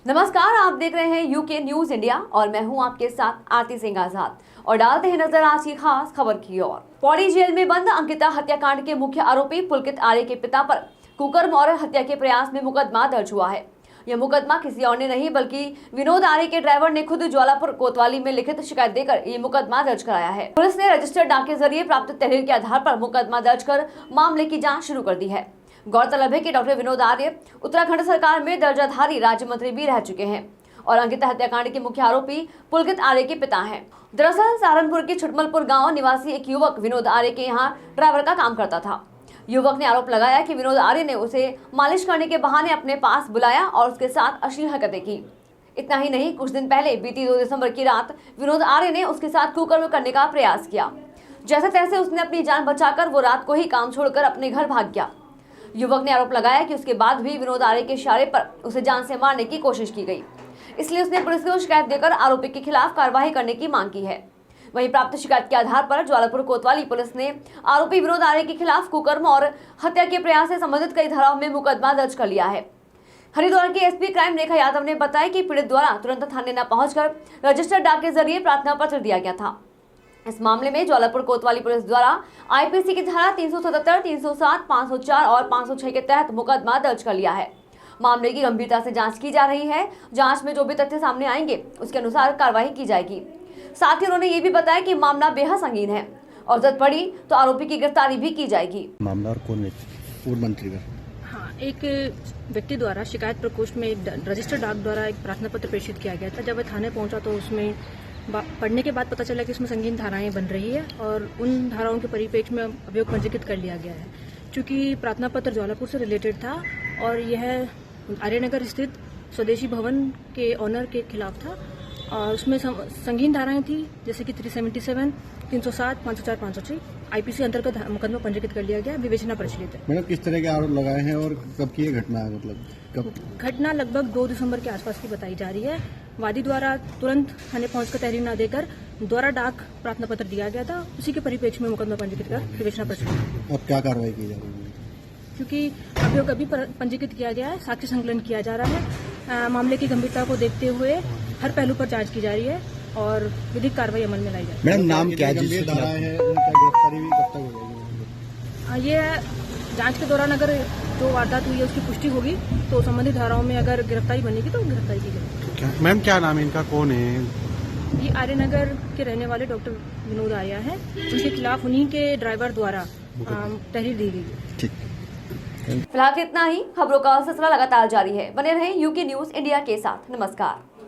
नमस्कार, आप देख रहे हैं यूके न्यूज इंडिया और मैं हूं आपके साथ आरती सिंह आजाद। और डालते हैं नजर आज की खास खबर की ओर। पौड़ी जेल में बंद अंकिता हत्याकांड के मुख्य आरोपी पुलकित आर्य के पिता पर कुकर्म और हत्या के प्रयास में मुकदमा दर्ज हुआ है। यह मुकदमा किसी और ने नहीं बल्कि विनोद आर्य के ड्राइवर ने खुद ज्वालापुर कोतवाली में लिखित शिकायत देकर ये मुकदमा दर्ज कराया है। पुलिस ने रजिस्टर्ड डाक के जरिए प्राप्त तहरीर के आधार पर मुकदमा दर्ज कर मामले की जाँच शुरू कर दी है। गौरतलब है कि डॉक्टर विनोद आर्य उत्तराखंड सरकार में दर्जाधारी राज्य मंत्री भी रह चुके हैं और अंकिता हत्याकांड के मुख्य आरोपी पुलकित आर्य के पिता हैं। दरअसल सहारनपुर के छुटमलपुर गांव निवासी एक युवक विनोद आर्य के यहां ड्राइवर का काम करता था। युवक ने आरोप लगाया कि विनोद आर्य ने उसे मालिश करने के बहाने अपने पास बुलाया और उसके साथ अश्लील हरकतें की। इतना ही नहीं, कुछ दिन पहले बीती 2 दिसंबर की रात विनोद आर्य ने उसके साथ कुकर्म करने का प्रयास किया। जैसे तैसे उसने अपनी जान बचाकर वो रात को ही काम छोड़कर अपने घर भाग गया। युवक ने आरोप लगाया कि उसके बाद भी विनोद आर्य के इशारे पर उसे जान से मारने की कोशिश की गई, इसलिए उसने पुलिस को शिकायत देकर आरोपी के खिलाफ कार्रवाई करने की मांग की है। वहीं प्राप्त शिकायत के आधार पर ज्वालापुर कोतवाली पुलिस ने आरोपी विनोद आर्य के खिलाफ कुकर्म और हत्या के प्रयास से संबंधित कई धाराओं में मुकदमा दर्ज कर लिया है। हरिद्वार के एसपी क्राइम रेखा यादव ने बताया कि पीड़ित द्वारा तुरंत थाने न पहुंचकर रजिस्टर्ड डाक के जरिए प्रार्थना पत्र दिया गया था। इस मामले में ज्वालापुर कोतवाली पुलिस द्वारा आईपीसी की धारा 377, 307, 504 और 506 के तहत मुकदमा दर्ज कर लिया है। मामले की गंभीरता से जांच की जा रही है। जांच में जो भी तथ्य सामने आएंगे उसके अनुसार कार्रवाई की जाएगी। साथ ही उन्होंने ये भी बताया कि मामला बेहद संगीन है और जरूरत पड़ी तो आरोपी की गिरफ्तारी भी की जाएगी। मामला और कौन है? पूर्व मंत्री का। हाँ, एक व्यक्ति द्वारा शिकायत प्रकोष्ठ में रजिस्टर्ड डाक द्वारा एक प्रार्थना पत्र प्रेषित किया गया था। जब वह थाने पहुंचा तो उसमें पढ़ने के बाद पता चला कि उसमें संगीन धाराएं बन रही है और उन धाराओं के परिप्रेक्ष्य में अभियोग पंजीकृत कर लिया गया है। चूंकि प्रार्थना पत्र ज्वालापुर से रिलेटेड था और यह आर्यनगर स्थित स्वदेशी भवन के ऑनर के खिलाफ था और उसमें संगीन धाराएं थी जैसे कि 377, 307, 504, 506 आईपीसी अंतर्गत मुकदमा पंजीकृत कर लिया गया। विवेचना प्रचलित है। मैडम, किस तरह के आरोप लगाए हैं और कब की घटना है? मतलब कब? घटना लगभग 2 दिसंबर के आसपास की बताई जा रही है। वादी द्वारा तुरंत थाने पहुंचकर तहरीर न देकर द्वारा डाक प्रार्थना पत्र दिया गया था। उसी के परिप्रेक्ष्य में मुकदमा पंजीकृत कर विवेचना प्रचलित। अब क्या कार्रवाई की जा रही है? क्योंकि अभियोग अभी पंजीकृत किया गया है, साक्ष्य संकलन किया जा रहा है। मामले की गंभीरता को देखते हुए हर पहलू पर जांच की जा रही है और विधिक कार्रवाई अमल में लाई जाएगी। मैडम, नाम क्या है? उनका गिरफ्तारी भी कब तक हो जाएगी? ये जांच के दौरान अगर जो वारदात हुई है उसकी पुष्टि होगी तो संबंधित धाराओं में अगर गिरफ्तारी बनेगी तो गिरफ्तारी की जाएगी। मैम, क्या नाम है इनका? कौन है? ये आर्यनगर के रहने वाले डॉक्टर विनोद आर्य हैं। उनके खिलाफ उन्हीं के ड्राइवर द्वारा तहरीर दी गई। ठीक। फिलहाल इतना ही। खबरों का सिलसिला लगातार जारी है। बने रहें यूके न्यूज इंडिया के साथ। नमस्कार।